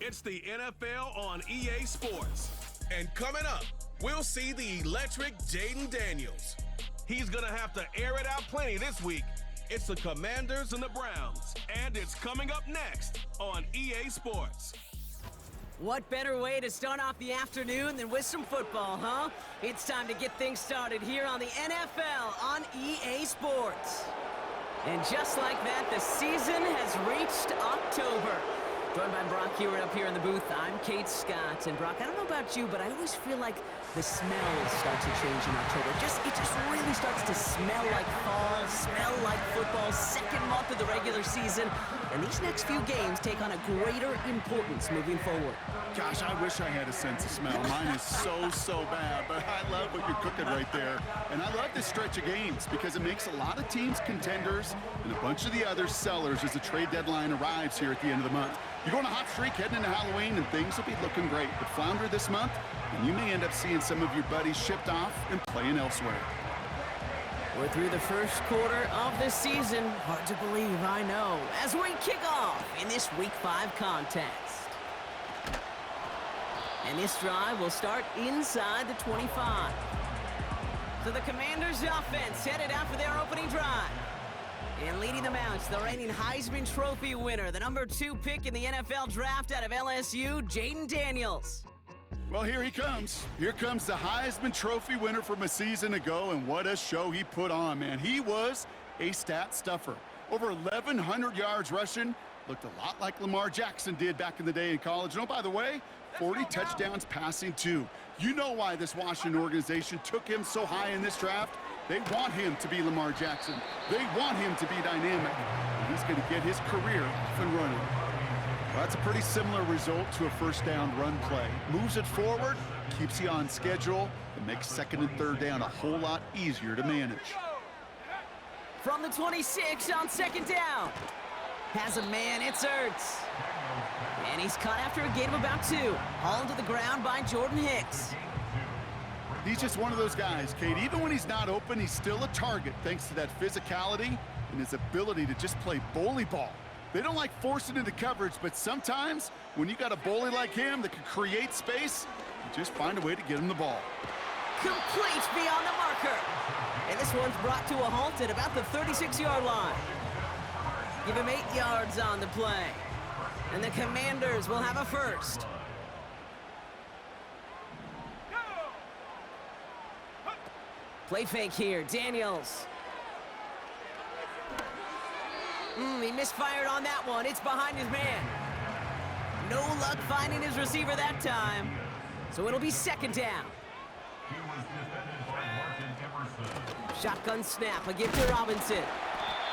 It's the NFL on EA Sports. And coming up, we'll see the electric Jaden Daniels. He's going to have to air it out plenty this week. It's the Commanders and the Browns. And it's coming up next on EA Sports. What better way to start off the afternoon than with some football, huh? It's time to get things started here on the NFL on EA Sports. And just like that, the season has reached October. Joined by Brock Hewitt up here in the booth. I'm Kate Scott. And Brock, I don't know about you, but I always feel like the smells start to change in October. It just really starts to smell like fall, smell like football, second month of the regular season. And these next few games take on a greater importance moving forward. Gosh, I wish I had a sense of smell. Mine is so bad, but I love what you're cooking right there. And I love this stretch of games because it makes a lot of teams contenders and a bunch of the other sellers as the trade deadline arrives here at the end of the month. You go on a hot streak heading into Halloween and things will be looking great. But flounder this month, and you may end up seeing some of your buddies shipped off and playing elsewhere. We're through the first quarter of the season. Hard to believe, I know, as we kick off in this Week 5 contest. And this drive will start inside the 25. So the Commanders' offense headed out for their opening drive. And leading them out is the reigning Heisman Trophy winner, the number 2 pick in the NFL draft out of LSU, Jaden Daniels. Well, here he comes. Here comes the Heisman Trophy winner from a season ago, and what a show he put on, man. He was a stat stuffer. Over 1,100 yards rushing. Looked a lot like Lamar Jackson did back in the day in college. And oh, by the way, 40 touchdowns passing too. You know why this Washington organization took him so high in this draft? They want him to be Lamar Jackson. They want him to be dynamic. And he's going to get his career off and running. Well, that's a pretty similar result to a first down run play. Moves it forward, keeps you on schedule, and makes second and third down a whole lot easier to manage. From the 26 on second down. Has a man, it's Ertz. And he's caught after a gain of about 2. Hauled to the ground by Jordan Hicks. He's just one of those guys, Kate. Even when he's not open, he's still a target thanks to that physicality and his ability to just play bully ball. They don't like forcing into coverage, but sometimes when you got a bully like him that can create space, you just find a way to get him the ball. Complete beyond the marker. And this one's brought to a halt at about the 36-yard line. Give him 8 yards on the play. And the Commanders will have a first. Play fake here, Daniels. He misfired on that one. It's behind his man. No luck finding his receiver that time. So it'll be second down. Shotgun snap, a give to Robinson.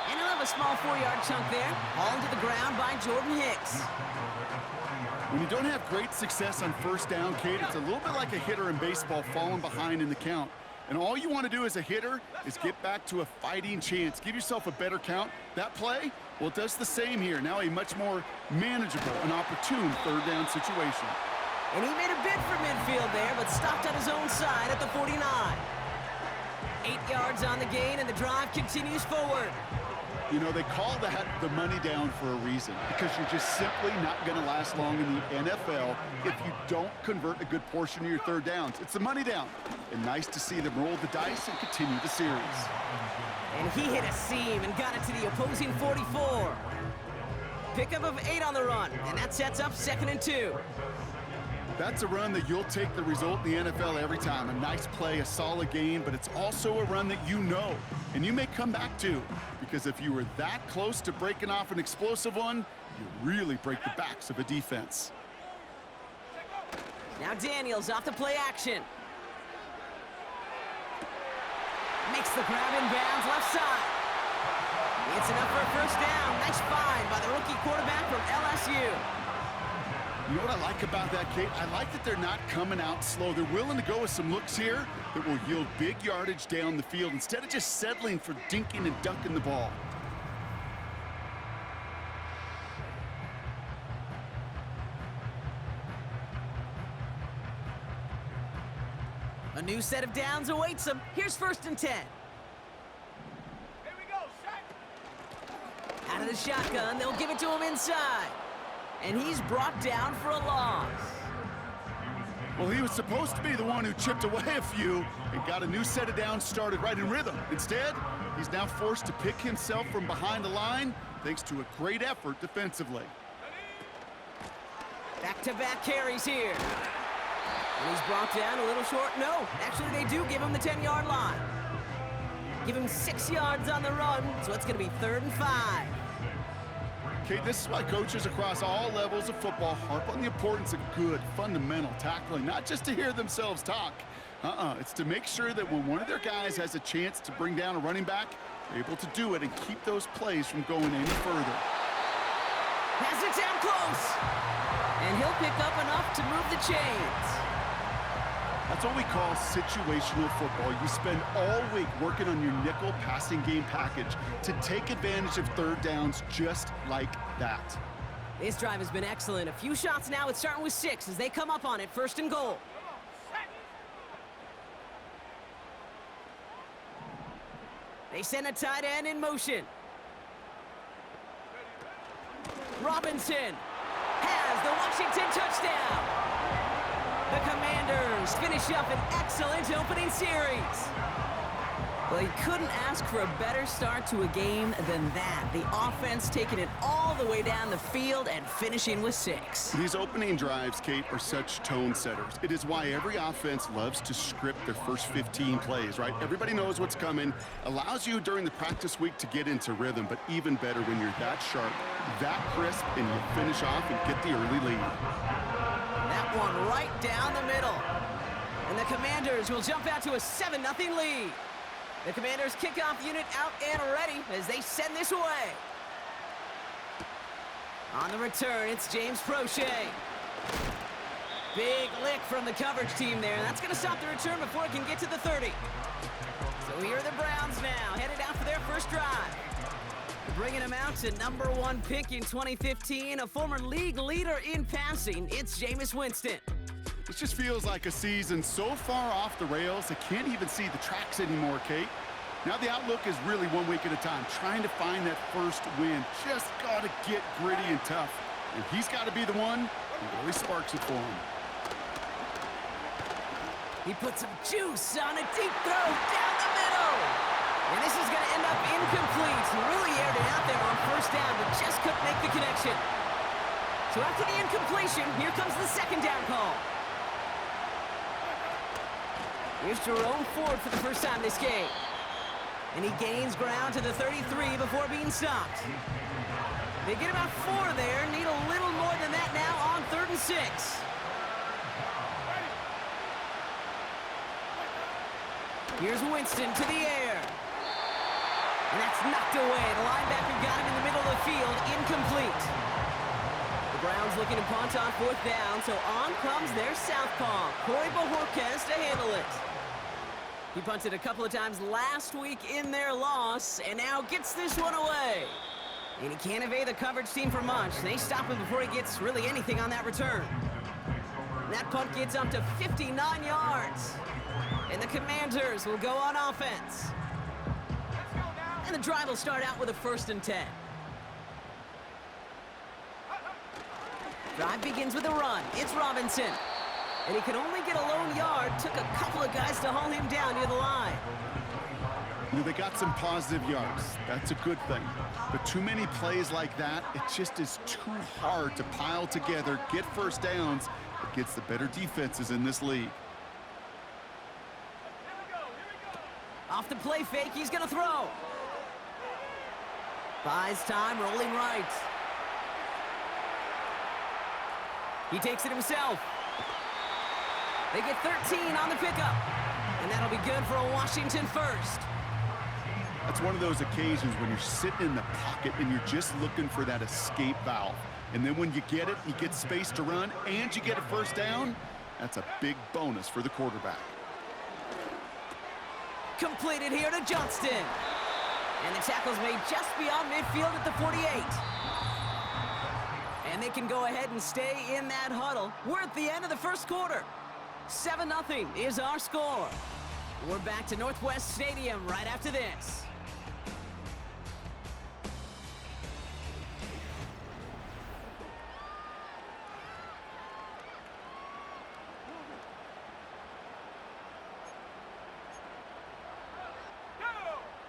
And he'll have a small 4-yard chunk there. Hauled to the ground by Jordan Hicks. When you don't have great success on first down, Kate, it's a little bit like a hitter in baseball falling behind in the count. And all you want to do as a hitter is get back to a fighting chance. Give yourself a better count. That play, well, it does the same here. Now a much more manageable and opportune third down situation. And he made a bid for midfield there, but stopped on his own side at the 49. 8 yards on the gain, and the drive continues forward. You know, they call that the money down for a reason, because you're just simply not going to last long in the NFL if you don't convert a good portion of your third downs. It's the money down. And nice to see them roll the dice and continue the series. And he hit a seam and got it to the opposing 44. Pickup of 8 on the run, and that sets up 2nd and 2. That's a run that you'll take the result in the NFL every time. A nice play, a solid game, but it's also a run that you know, and you may come back to, because if you were that close to breaking off an explosive one, you really break the backs of a defense. Now Daniels off the play action. Makes the grab in bounds left side. It's enough for a first down. Nice find by the rookie quarterback from LSU. You know what I like about that, Kate? I like that they're not coming out slow. They're willing to go with some looks here that will yield big yardage down the field instead of just settling for dinking and dunking the ball. A new set of downs awaits them. Here's 1st and 10. Here we go, shot. Out of the shotgun, they'll give it to him inside. and he's brought down for a loss. Well, he was supposed to be the one who chipped away a few and got a new set of downs started right in rhythm. Instead, he's now forced to pick himself from behind the line thanks to a great effort defensively. Back-to-back carries here. And he's brought down a little short. No, actually they do give him the 10-yard line. Give him 6 yards on the run, so it's going to be 3rd and 5. Okay, this is why coaches across all levels of football harp on the importance of good, fundamental tackling, not just to hear themselves talk. It's to make sure that when one of their guys has a chance to bring down a running back, they're able to do it and keep those plays from going any further. Has it down close. And he'll pick up enough to move the chains. That's what we call situational football. You spend all week working on your nickel passing game package to take advantage of 3rd downs just like that. This drive has been excellent. A few shots now. It's starting with 6 as they come up on it. 1st and goal. They send a tight end in motion. Robinson has the Washington touchdown. The Commanders finish up an excellent opening series. Well, you couldn't ask for a better start to a game than that. The offense taking it all the way down the field and finishing with 6. These opening drives, Kate, are such tone setters. It is why every offense loves to script their first 15 plays, right? Everybody knows what's coming. Allows you during the practice week to get into rhythm, but even better when you're that sharp, that crisp, and you finish off and get the early lead. That one right down the middle. And the Commanders will jump out to a 7-0 lead. The Commanders kickoff unit out and ready as they send this away. On the return, it's James Prochet. Big lick from the coverage team there. That's going to stop the return before it can get to the 30. So here are the Browns now, headed out for their first drive. Bringing him out to #1 pick in 2015, a former league leader in passing, it's Jameis Winston. This just feels like a season so far off the rails, I can't even see the tracks anymore, Kate. Now the outlook is really 1 week at a time, trying to find that first win. Just got to get gritty and tough. And he's got to be the one who really sparks it for him. He puts some juice on a deep throw down the middle. And this is going to end up incomplete. He really aired it out there on 1st down, but just couldn't make the connection. So after the incompletion, here comes the 2nd down call. Here's Jerome Ford for the first time this game. And he gains ground to the 33 before being stopped. They get about 4 there, need a little more than that now on 3rd and 6. Here's Winston to the air. And that's knocked away. The linebacker got him in the middle of the field, incomplete. The Browns looking to punt on 4th down, so on comes their southpaw, Corey Bojorquez, to handle it. He punted a couple of times last week in their loss, and now gets this one away. And he can't evade the coverage team for much. They stop him before he gets really anything on that return. And that punt gets up to 59 yards. And the Commanders will go on offense. And the drive will start out with a 1st and 10. Drive begins with a run. It's Robinson. And he could only get a lone yard. Took a couple of guys to haul him down near the line. You know, they got some positive yards. That's a good thing. But too many plays like that, it just is too hard to pile together, get 1st downs against the better defenses in this league. Off the play fake, he's going to throw. Buys time, rolling right. He takes it himself. They get 13 on the pickup. And that'll be good for a Washington 1st. That's one of those occasions when you're sitting in the pocket and you're just looking for that escape valve. And then when you get it, you get space to run, and you get a 1st down, that's a big bonus for the quarterback. Completed here to Johnston. And the tackle's made just beyond midfield at the 48. And they can go ahead and stay in that huddle. We're at the end of the 1st quarter. 7-0 is our score. We're back to Northwest Stadium right after this.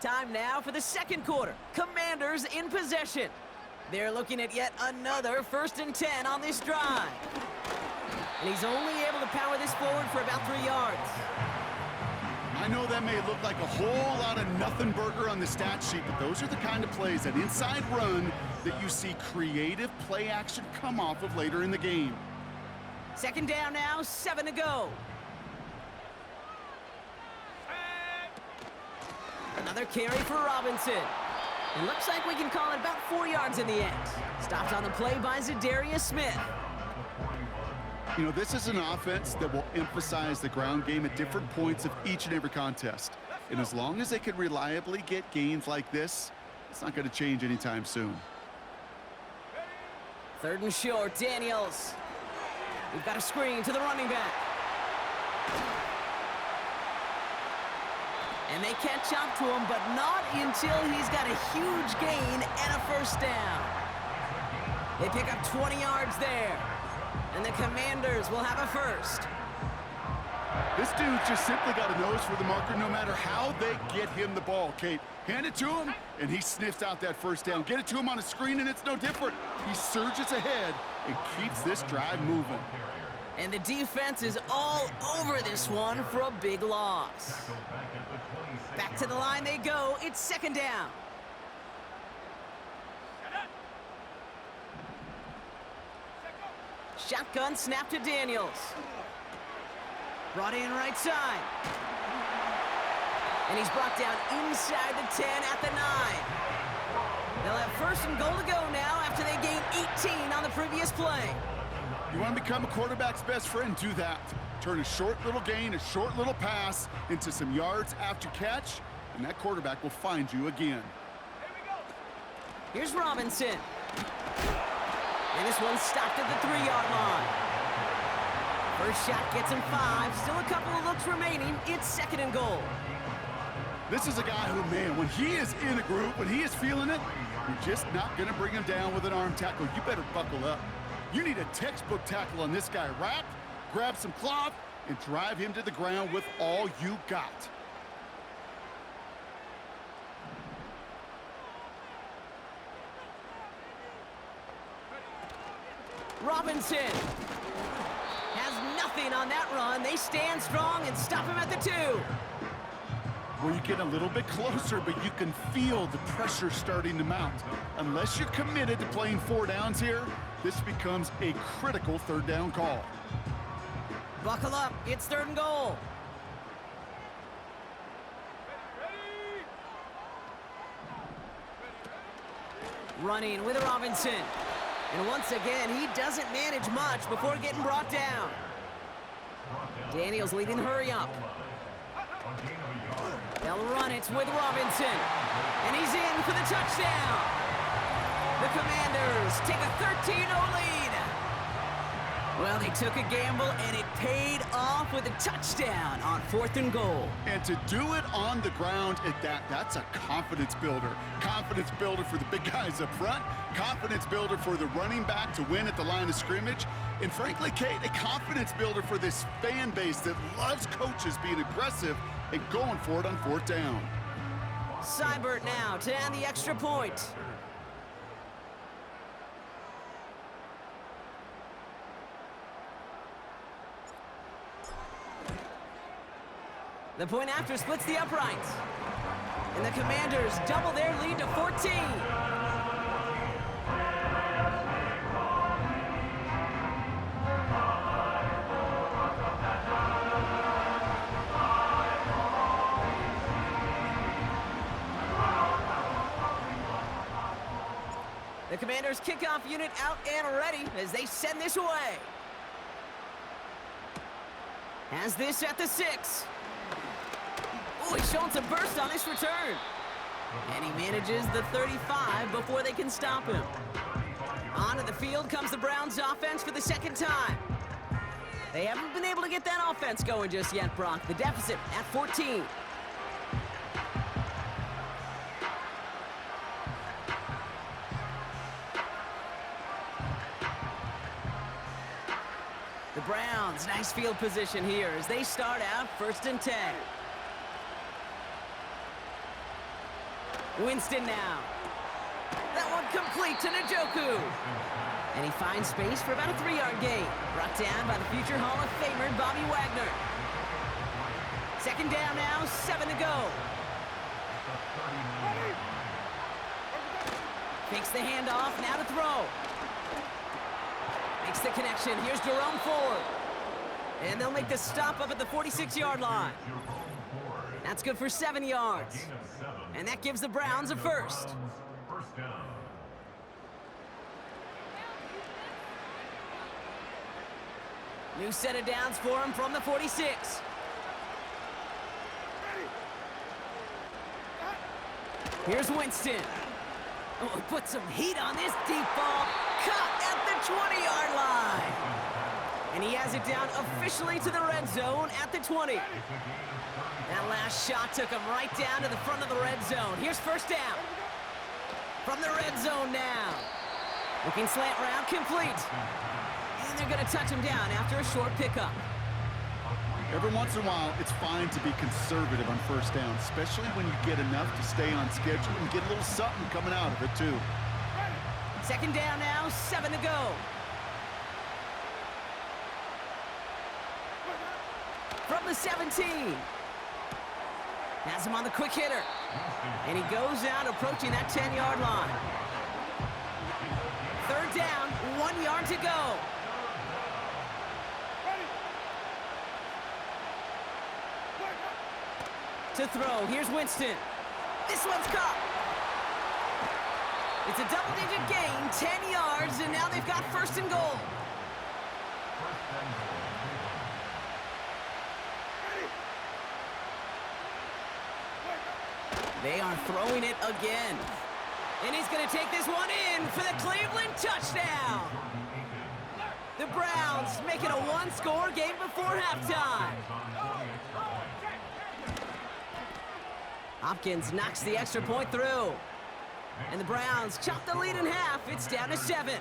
Time now for the second quarter. Commanders in possession. They're looking at yet another 1st and 10 on this drive. And he's only able to power this forward for about 3 yards. I know that may look like a whole lot of nothing burger on the stat sheet, but those are the kind of plays, that inside run, that you see creative play action come off of later in the game. 2nd down now, 7 to go. Another carry for Robinson. It looks like we can call it about 4 yards in the end. Stopped on the play by Zadarius Smith. You know, this is an offense that will emphasize the ground game at different points of each and every contest. And as long as they can reliably get gains like this, it's not going to change anytime soon. 3rd and short, Daniels. We've got a screen to the running back. And they catch up to him, but not until he's got a huge gain and a 1st down. They pick up 20 yards there. And the Commanders will have a 1st. This dude just simply got a nose for the marker no matter how they get him the ball, Kate. Hand it to him, and he sniffs out that 1st down. Get it to him on a screen, and it's no different. He surges ahead and keeps this drive moving. And the defense is all over this one for a big loss. Back to the line they go. It's 2nd down. Shotgun snap to Daniels. Brought in right side. And he's brought down inside the 10 at the 9. They'll have 1st and goal to go now after they gained 18 on the previous play. You want to become a quarterback's best friend, do that. Turn a short little gain, a short little pass into some yards after catch, and that quarterback will find you again. Here's Robinson. And this one's stopped at the 3-yard line. 1st shot gets him 5. Still a couple of looks remaining. It's 2nd and goal. This is a guy who, man, when he is in a group, when he is feeling it, you're just not going to bring him down with an arm tackle. You better buckle up. You need a textbook tackle on this guy. Wrap, grab some cloth, and drive him to the ground with all you got. Robinson has nothing on that run. They stand strong and stop him at the 2. Well, you get a little bit closer, but you can feel the pressure starting to mount. Unless you're committed to playing 4 downs here, this becomes a critical 3rd down call. Buckle up. It's 3rd and goal. Running with Robinson. And once again, he doesn't manage much before getting brought down. Daniels leading hurry up. They'll run it with Robinson. And he's in for the touchdown. The Commanders take a 13-0 lead. Well, they took a gamble, and it paid off with a touchdown on 4th and goal. And to do it on the ground at that's a confidence builder. Confidence builder for the big guys up front. Confidence builder for the running back to win at the line of scrimmage. And frankly, Kate, a confidence builder for this fan base that loves coaches being aggressive and going for it on 4th down. Seibert now to add the extra point. The point after splits the uprights. And the Commanders double their lead to 14. The Commanders' kickoff unit out and ready as they send this away. Has this at the 6. Oh, he's showing some burst on this return. And he manages the 35 before they can stop him. Onto the field comes the Browns offense for the 2nd time. They haven't been able to get that offense going just yet, Brock. The deficit at 14. The Browns, nice field position here as they start out 1st and 10. Winston now. That one complete to Njoku. And he finds space for about a 3-yard gain. Brought down by the future Hall of Famer, Bobby Wagner. Second down now, 7 to go. Fakes the handoff, now to throw. Makes the connection, here's Jerome Ford. And they'll make the stop up at the 46-yard line. That's good for 7 yards. And that gives the Browns a first. New set of downs for him from the 46. Here's Winston. Oh, put some heat on this deep ball. Caught at the 20-yard line. And he has it down officially to the red zone at the 20. That last shot took him right down to the front of the red zone. Here's first down. From the red zone now. Looking slant route, complete. And they're going to touch him down after a short pickup. Every once in a while, it's fine to be conservative on first down, especially when you get enough to stay on schedule and get a little something coming out of it, too. Second down now, 7 to go. From the 17. Has him on the quick hitter. And he goes out approaching that 10-yard line. Third down, 1 yard to go. To throw, here's Winston. This one's caught. It's a double-digit gain, 10 yards, and now they've got first and goal. They are throwing it again. And he's going to take this one in for the Cleveland touchdown. The Browns make it a one-score game before halftime. Hopkins knocks the extra point through. And the Browns chop the lead in half. It's down to 7.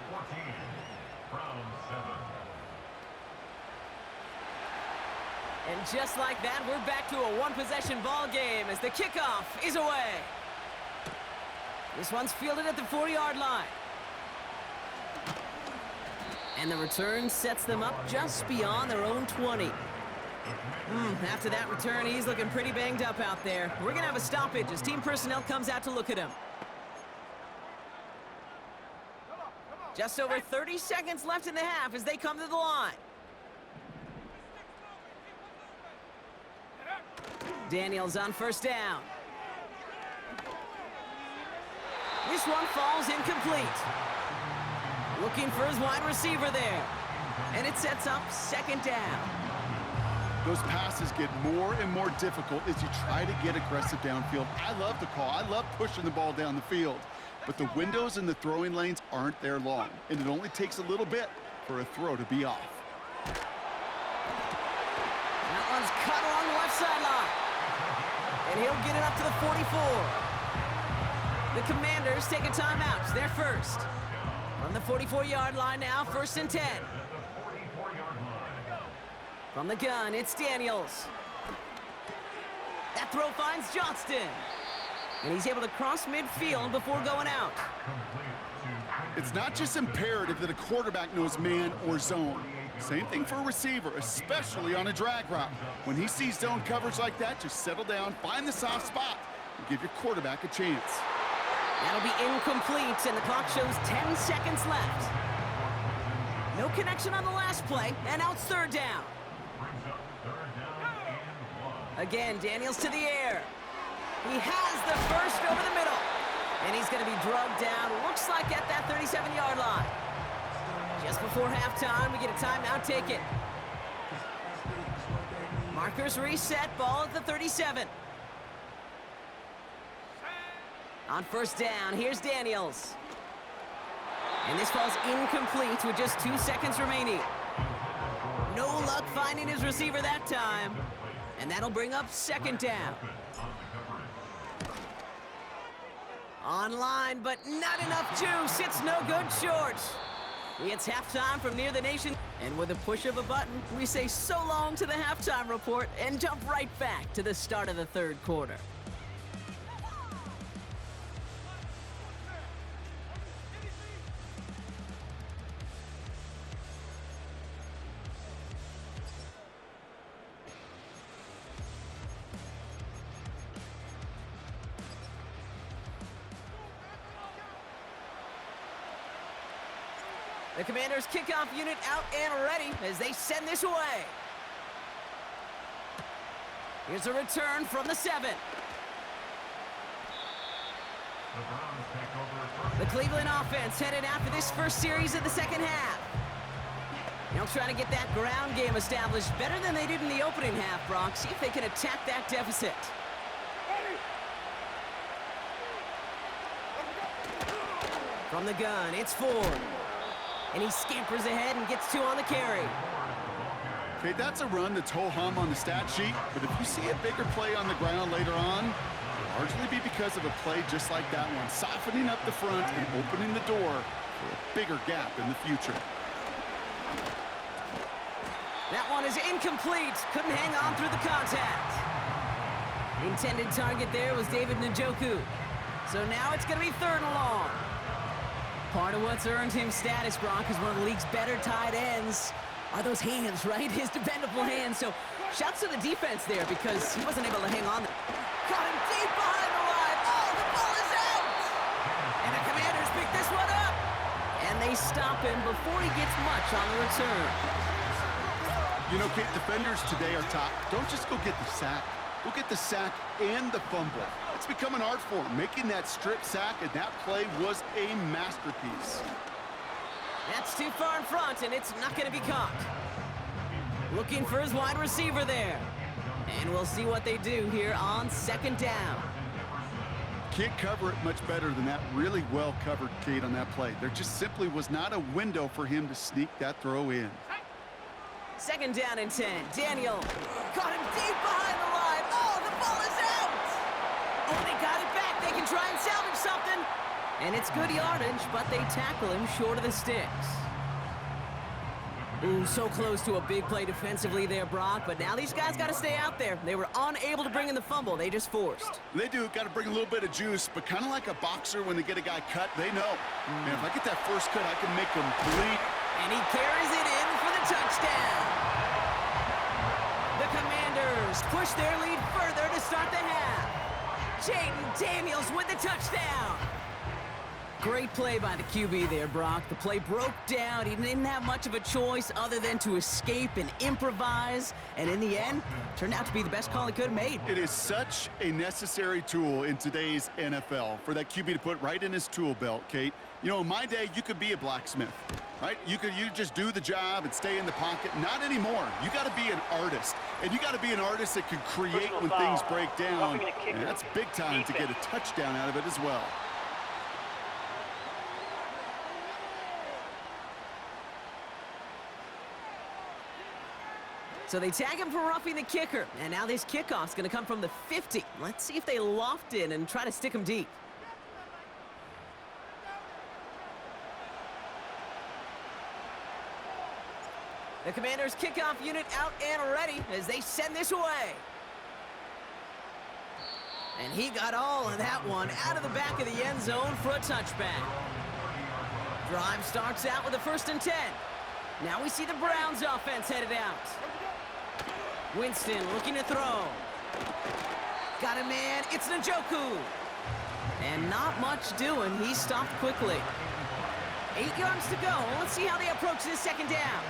And just like that, we're back to a one-possession ball game as the kickoff is away. This one's fielded at the 40-yard line. And the return sets them up just beyond their own 20. After that return, he's looking pretty banged up out there. We're going to have a stoppage as team personnel comes out to look at him. Just over 30 seconds left in the half as they come to the line. Daniels on first down. This one falls incomplete. Looking for his wide receiver there. And it sets up second down. Those passes get more and more difficult as you try to get aggressive downfield. I love the call. I love pushing the ball down the field. But the windows in the throwing lanes aren't there long, and it only takes a little bit for a throw to be off. That one's cut along the left sideline. And he'll get it up to the 44. The Commanders take a timeout. They're first. From the 44-yard line now, first and 10. From the gun, it's Daniels. That throw finds Johnston. And he's able to cross midfield before going out. It's not just imperative that a quarterback knows man or zone. Same thing for a receiver, especially on a drag route. When he sees zone coverage like that, just settle down, find the soft spot, and give your quarterback a chance. That'll be incomplete, and the clock shows 10 seconds left. No connection on the last play, and now it's third down. Again, Daniels to the air. He has the first over the middle. And he's going to be drugged down, looks like at that 37-yard line. Just before halftime, we get a timeout taken. Markers reset, ball at the 37. On first down, here's Daniels. And this falls incomplete with just 2 seconds remaining. No luck finding his receiver that time. And that'll bring up second down. Online, but not enough juice. It's no good short. It's halftime from near the nation. And with a push of a button, we say so long to the halftime report and jump right back to the start of the third quarter. The Commanders' kickoff unit out and ready as they send this away. Here's a return from the 7. The Cleveland offense headed out for this first series of the second half. They'll try to get that ground game established better than they did in the opening half, Brock. See if they can attack that deficit. From the gun, it's Ford. And he scampers ahead and gets 2 on the carry. Okay, that's a run that's ho-hum on the stat sheet, but if you see a bigger play on the ground later on, it'll largely be because of a play just like that one, softening up the front and opening the door for a bigger gap in the future. That one is incomplete. Couldn't hang on through the contact. The intended target there was David Njoku. So now it's going to be 3rd and long. Part of what's earned him status, Brock, is one of the league's better tight ends. Are those hands, right? His dependable hands. So shouts to the defense there because he wasn't able to hang on. Got him deep behind the line. Oh, the ball is out! And the Commanders pick this one up. And they stop him before he gets much on the return. You know, Kate, defenders today are top. Don't just go get the sack. Go get the sack and the fumble. It's become an art form. Making that strip sack and that play was a masterpiece. That's too far in front, and it's not going to be caught. Looking for his wide receiver there. And we'll see what they do here on 2nd down. Can't cover it much better than that really well covered, Kate, on that play. There just simply was not a window for him to sneak that throw in. 2nd down and 10. Daniel caught him deep behind the line. Oh, the ball is out! Oh, they got it back. They can try and salvage something. And it's good yardage, but they tackle him short of the sticks. Ooh, so close to a big play defensively there, Brock, but now these guys got to stay out there. They were unable to bring in the fumble. They just forced. They do. Got to bring a little bit of juice, but kind of like a boxer when they get a guy cut, they know. Man, if I get that first cut, I can make him bleed. And he carries it in for the touchdown. The Commanders push their lead further to start the half. Jaden Daniels with the touchdown. Great play by the QB there, Brock. The play broke down. He didn't have much of a choice other than to escape and improvise. And in the end, turned out to be the best call he could have made. It is such a necessary tool in today's NFL for that QB to put right in his tool belt, Kate. You know, in my day, you could be a blacksmith, right? You just do the job and stay in the pocket. Not anymore. You got to be an artist. And you got to be an artist that can create when things break down. And that's big time to get a touchdown out of it as well. So they tag him for roughing the kicker. And now this kickoff's going to come from the 50. Let's see if they loft in and try to stick him deep. The Commanders' kickoff unit out and ready as they send this away. And he got all of that one out of the back of the end zone for a touchback. Drive starts out with a 1st and 10. Now we see the Browns offense headed out. Winston looking to throw. Got a man, it's Njoku. And not much doing, he stopped quickly. 8 yards to go. Let's see how they approach this 2nd down.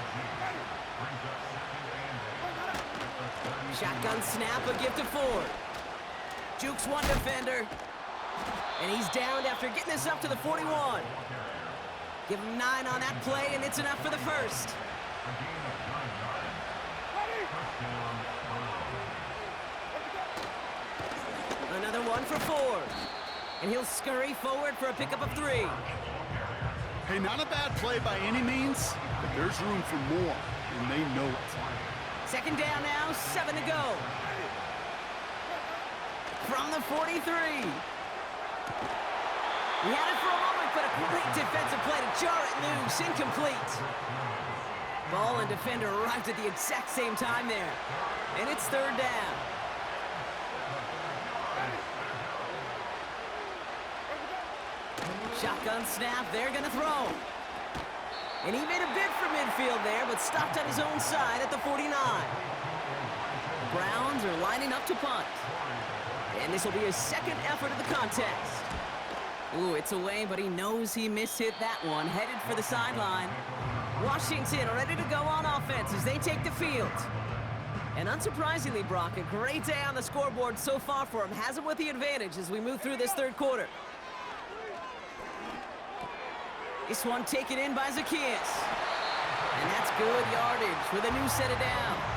Shotgun snap, a gift to Ford. Jukes one defender. And he's downed after getting this up to the 41. Give him 9 on that play, and it's enough for the 1st. Another one for Ford. And he'll scurry forward for a pickup of 3. Hey, not a bad play by any means, but there's room for more, and they know it. 2nd down now, 7 to go. From the 43. We had it for a moment, but a great defensive play to jar it loose, incomplete. Ball and defender arrived at the exact same time there. And it's 3rd down. Shotgun snap, they're gonna throw. And he made a bid for midfield there, but stopped on his own side at the 49. The Browns are lining up to punt. And this will be his 2nd effort of the contest. Ooh, it's away, but he knows he mishit that one. Headed for the sideline. Washington ready to go on offense as they take the field. And unsurprisingly, Brock, a great day on the scoreboard so far for him. Has him with the advantage as we move through this third quarter. This one taken in by Zacchaeus. And that's good yardage with a new set of downs.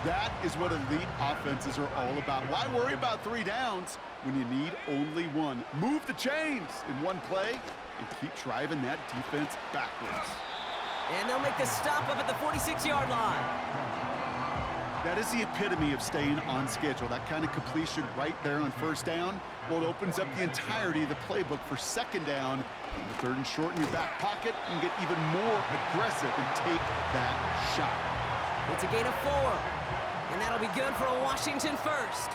That is what elite offenses are all about. Why worry about 3 downs when you need only 1? Move the chains in one play and keep driving that defense backwards. And they'll make the stop up at the 46-yard line. That is the epitome of staying on schedule. That kind of completion right there on first down. Well, it opens up the entirety of the playbook for second down. And the 3rd and short in your back pocket, and get even more aggressive and take that shot. It's a gain of 4. And that'll be good for a Washington first.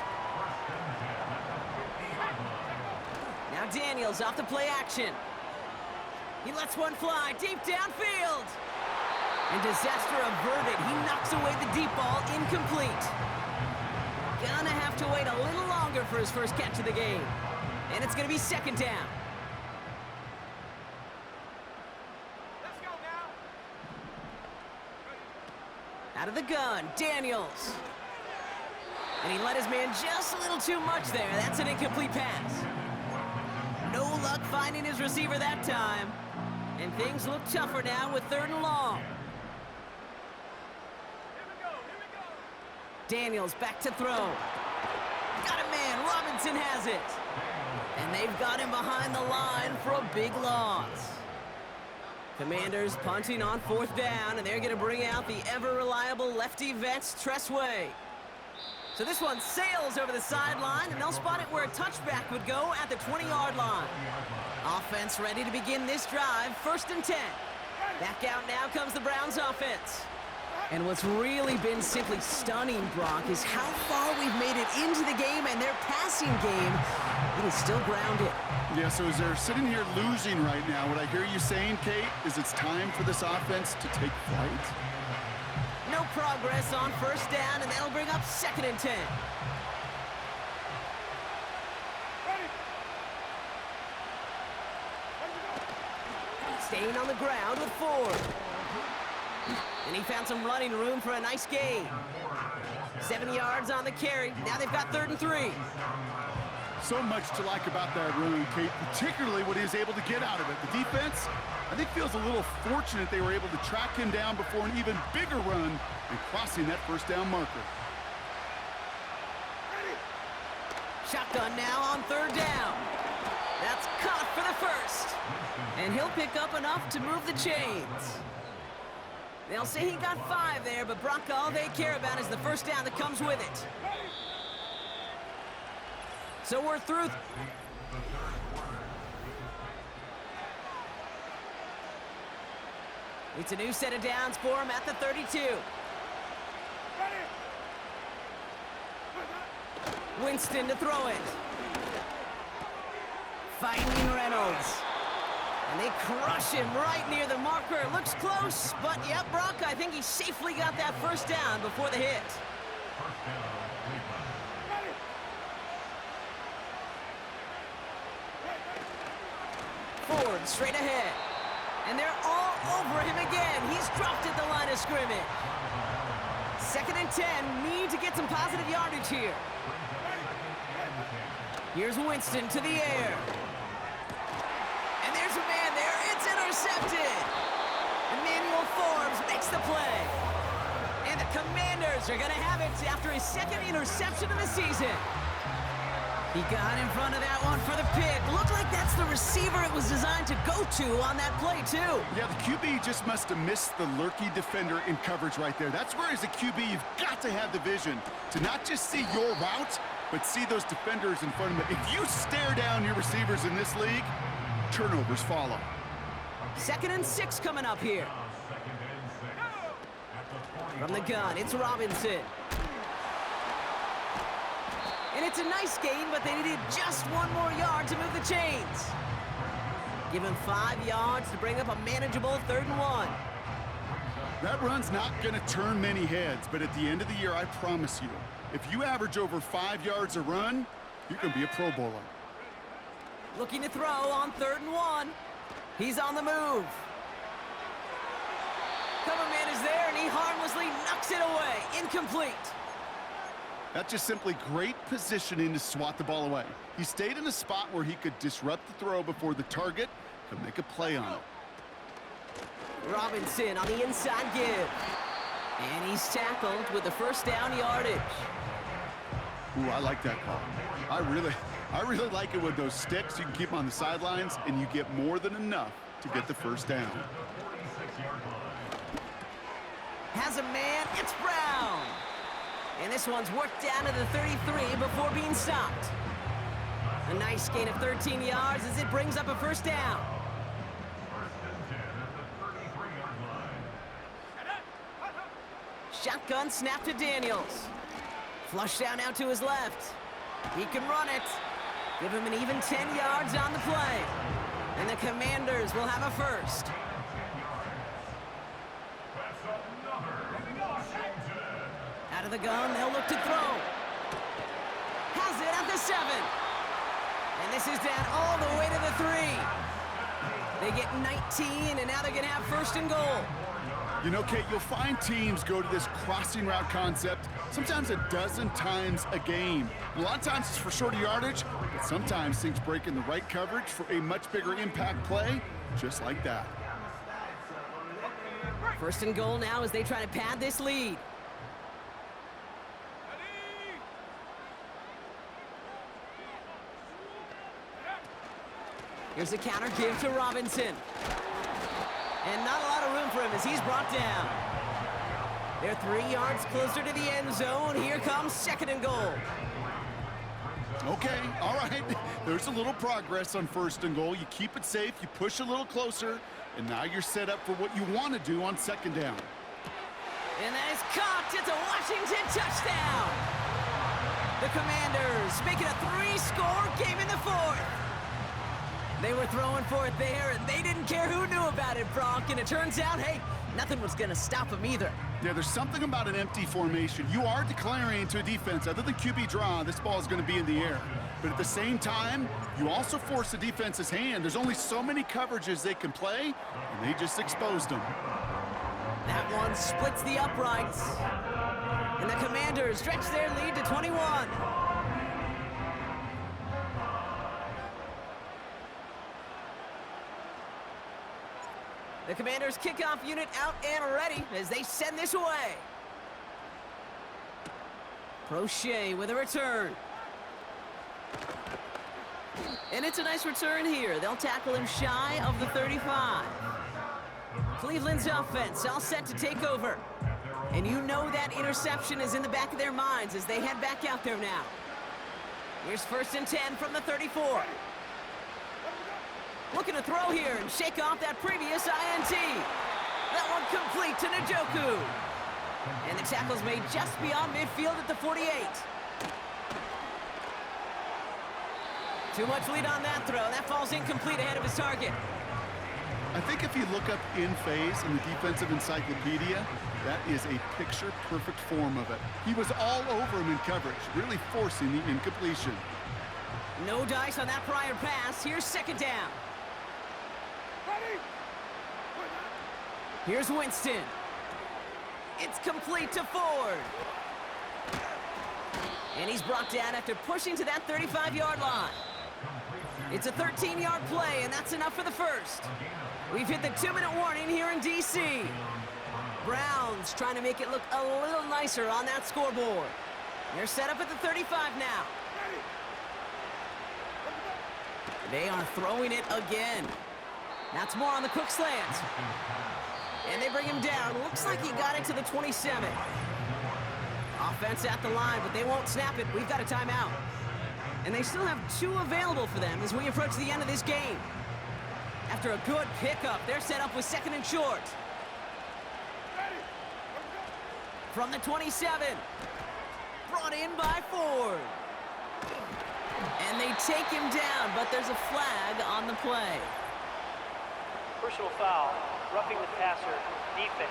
Now Daniels off the play action. He lets one fly deep downfield. And disaster averted. He knocks away the deep ball, incomplete. Gonna have to wait a little longer for his first catch of the game. And it's gonna be second down. Let's go now. Out of the gun, Daniels. And he let his man just a little too much there. That's an incomplete pass. No luck finding his receiver that time. And things look tougher now with 3rd and long. Daniels back to throw. Got a man, Robinson has it. And they've got him behind the line for a big loss. Commanders punting on 4th down, and they're gonna bring out the ever-reliable lefty vets, Tressway. So this one sails over the sideline, and they'll spot it where a touchback would go at the 20-yard line. Offense ready to begin this drive, 1st and 10. Back out now comes the Browns offense. And what's really been simply stunning, Brock, is how far we've made it into the game, and their passing game, it is still grounded. Yeah, so as they're sitting here losing right now, what I hear you saying, Kate, is it's time for this offense to take flight. No progress on 1st down, and that'll bring up 2nd and 10. Staying on the ground with Ford. And he found some running room for a nice gain. 7 yards on the carry. Now they've got 3rd and 3. So much to like about that run, Kate, particularly what he was able to get out of it. The defense, I think, feels a little fortunate they were able to track him down before an even bigger run and crossing that 1st down marker. Shotgun now on 3rd down. That's caught for the 1st. And he'll pick up enough to move the chains. They'll say he got 5 there, but Brock, all they care about is the 1st down that comes with it. So we're through. It's a new set of downs for him at the 32. Winston to throw it. Finding Reynolds. And they crush him right near the marker. It looks close, but yep, Brock, I think he safely got that 1st down before the hit. Ford straight ahead. And they're all over him again. He's dropped at the line of scrimmage. 2nd and 10, need to get some positive yardage here. Here's Winston to the air. And there's a man there. It's intercepted. Emmanuel Forbes makes the play. And the Commanders are going to have it after his 2nd interception of the season. He got in front of that one for the pick. Looked like that's the receiver it was designed to go to on that play, too. Yeah, the QB just must have missed the lurky defender in coverage right there. That's where, as a QB, you've got to have the vision to not just see your route, but see those defenders in front of it. If you stare down your receivers in this league, turnovers follow. 2nd and 6 coming up here. From the gun, it's Robinson. And it's a nice gain, but they needed just 1 more yard to move the chains. Give him 5 yards to bring up a manageable 3rd and 1. That run's not going to turn many heads, but at the end of the year, I promise you, if you average over 5 yards a run, you're going to be a Pro Bowler. Looking to throw on 3rd and 1. He's on the move. Cover man is there, and he harmlessly knocks it away. Incomplete. That's just simply great positioning to swat the ball away. He stayed in a spot where he could disrupt the throw before the target could make a play on it. Robinson on the inside give. And he's tackled with the 1st down yardage. Ooh, I like that call. I really like it with those sticks. You can keep them on the sidelines, and you get more than enough to get the 1st down. Has a man, it's Brown. And this one's worked down to the 33 before being stopped. A nice gain of 13 yards as it brings up a 1st down. Shotgun snap to Daniels. Flush down out to his left. He can run it. Give him an even 10 yards on the play. And the Commanders will have a 1st. Out of the gun, they'll look to throw. Has it at the 7. And this is down all the way to the 3. They get 19, and now they're going to have 1st and goal. You know, Kate, you'll find teams go to this crossing route concept sometimes a dozen times a game. A lot of times it's for shorter yardage, but sometimes things break in the right coverage for a much bigger impact play, just like that. 1st and goal now as they try to pad this lead. Here's a counter give to Robinson. And not a lot of room for him as he's brought down. They're 3 yards closer to the end zone. Here comes 2nd and goal. Okay, all right. There's a little progress on 1st and goal. You keep it safe, you push a little closer, and now you're set up for what you want to do on 2nd down. And that is caught. It's a Washington touchdown. The Commanders make it a 3-score game in the 4th. They were throwing for it there, and they didn't care who knew about it, Brock. And it turns out, hey, nothing was going to stop them either. Yeah, there's something about an empty formation. You are declaring to a defense, other than QB draw, this ball is going to be in the air. But at the same time, you also force the defense's hand. There's only so many coverages they can play, and they just exposed them. That one splits the uprights. And the Commanders stretch their lead to 21. The Commanders' kickoff unit out and ready as they send this away. Prochet with a return. And it's a nice return here. They'll tackle him shy of the 35. Cleveland's offense all set to take over. And you know that interception is in the back of their minds as they head back out there now. Here's 1st and 10 from the 34. Looking to throw here and shake off that previous INT. That one complete to Njoku. And the tackle's made just beyond midfield at the 48. Too much lead on that throw. That falls incomplete ahead of his target. I think if you look up in phase in the defensive encyclopedia, that is a picture-perfect form of it. He was all over him in coverage, really forcing the incompletion. No dice on that prior pass. Here's 2nd down. Here's Winston. It's complete to Ford. And he's brought down after pushing to that 35-yard line. It's a 13-yard play, and that's enough for the 1st. We've hit the 2-minute warning here in D.C. Browns trying to make it look a little nicer on that scoreboard. They're set up at the 35 now. They are throwing it again. That's more on the quick slant. And they bring him down. Looks like he got it to the 27. Offense at the line, but they won't snap it. We've got a timeout. And they still have 2 available for them as we approach the end of this game. After a good pickup, they're set up with 2nd and short. From the 27. Brought in by Ford. And they take him down, but there's a flag on the play. Personal foul, roughing the passer, defense.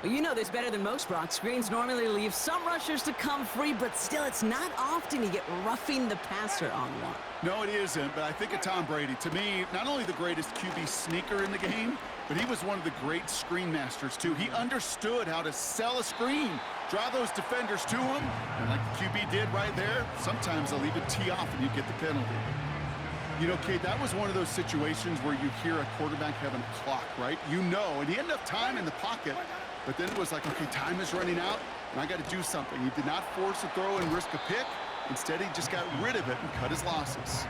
Well, you know this better than most, Brock. Screens normally leave some rushers to come free, but still, it's not often you get roughing the passer on one. No, it isn't, but I think of Tom Brady. To me, not only the greatest QB sneaker in the game, but he was one of the great screen masters, too. He understood how to sell a screen, draw those defenders to him, and like the QB did right there, sometimes they'll even tee off and you get the penalty. You know, Kate, that was one of those situations where you hear a quarterback having a clock, right? You know, and he had enough time in the pocket, but then it was like, okay, time is running out, and I got to do something. He did not force a throw and risk a pick. Instead, he just got rid of it and cut his losses.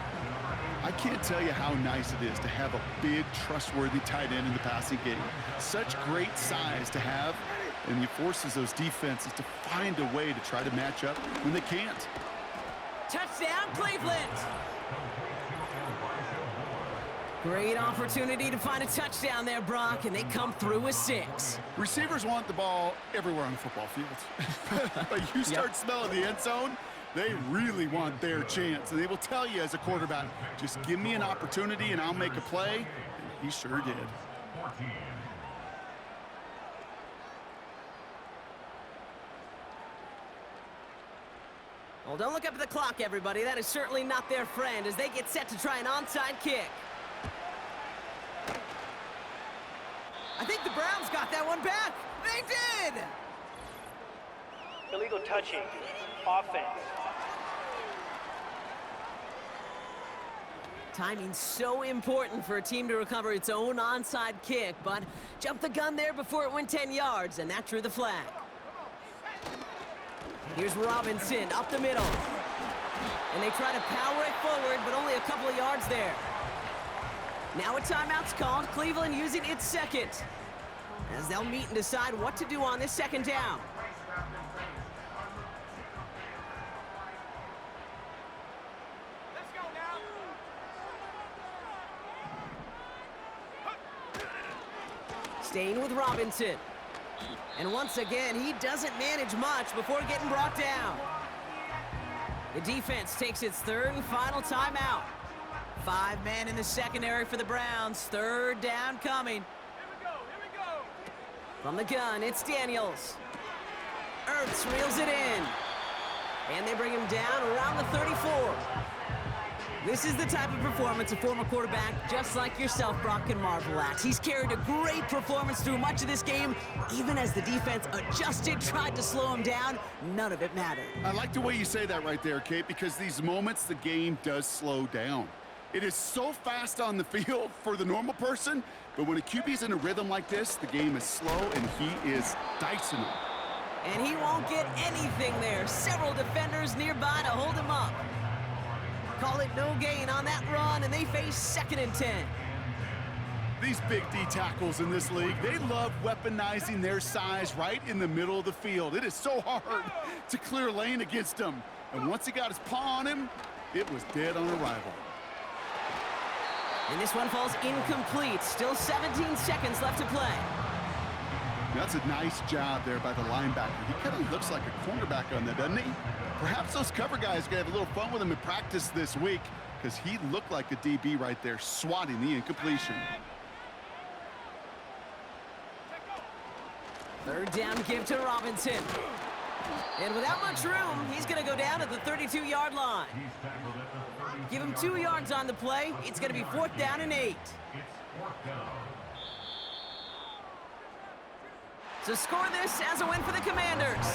I can't tell you how nice it is to have a big, trustworthy tight end in the passing game. Such great size to have, and he forces those defenses to find a way to try to match up when they can't. Touchdown, Cleveland! Great opportunity to find a touchdown there, Brock, and they come through with 6. Receivers want the ball everywhere on the football field. But you start smelling the end zone, they really want their chance. And they will tell you as a quarterback, just give me an opportunity and I'll make a play. And he sure did. Well, don't look up at the clock, everybody. That is certainly not their friend as they get set to try an onside kick. I think the Browns got that one back. They did! Illegal touching. Offense. Timing's so important for a team to recover its own onside kick, but jumped the gun there before it went 10 yards, and that drew the flag. Here's Robinson up the middle. And they try to power it forward, but only a couple of yards there. Now a timeout's called, Cleveland using its second, as they'll meet and decide what to do on this second down. Let's go now. Staying with Robinson. And once again, he doesn't manage much before getting brought down. The defense takes its third and final timeout. 5 men in the secondary for the Browns. Third down coming. Here we go. From the gun, it's Daniels. Ertz reels it in. And they bring him down around the 34. This is the type of performance a former quarterback just like yourself, Brock, can marvel at. He's carried a great performance through much of this game. Even as the defense adjusted, tried to slow him down, none of it mattered. I like the way you say that right there, Kate, because these moments the game does slow down. It is so fast on the field for the normal person, but when a QB's in a rhythm like this, the game is slow and he is dicing them. And he won't get anything there. Several defenders nearby to hold him up. Call it no gain on that run, and they face 2nd and 10. These big D tackles in this league, they love weaponizing their size right in the middle of the field. It is so hard to clear lane against them. And once he got his paw on him, it was dead on arrival. And this one falls incomplete. Still 17 seconds left to play. That's a nice job there by the linebacker. He kind of looks like a cornerback on that, doesn't he? Perhaps those cover guys are going to have a little fun with him in practice this week because he looked like a DB right there, swatting the incompletion. Third down give to Robinson. And without much room, he's going to go down at the 32-yard line. Give him 2 yards on the play. It's going to be 4th down and 8. So score this as a win for the Commanders.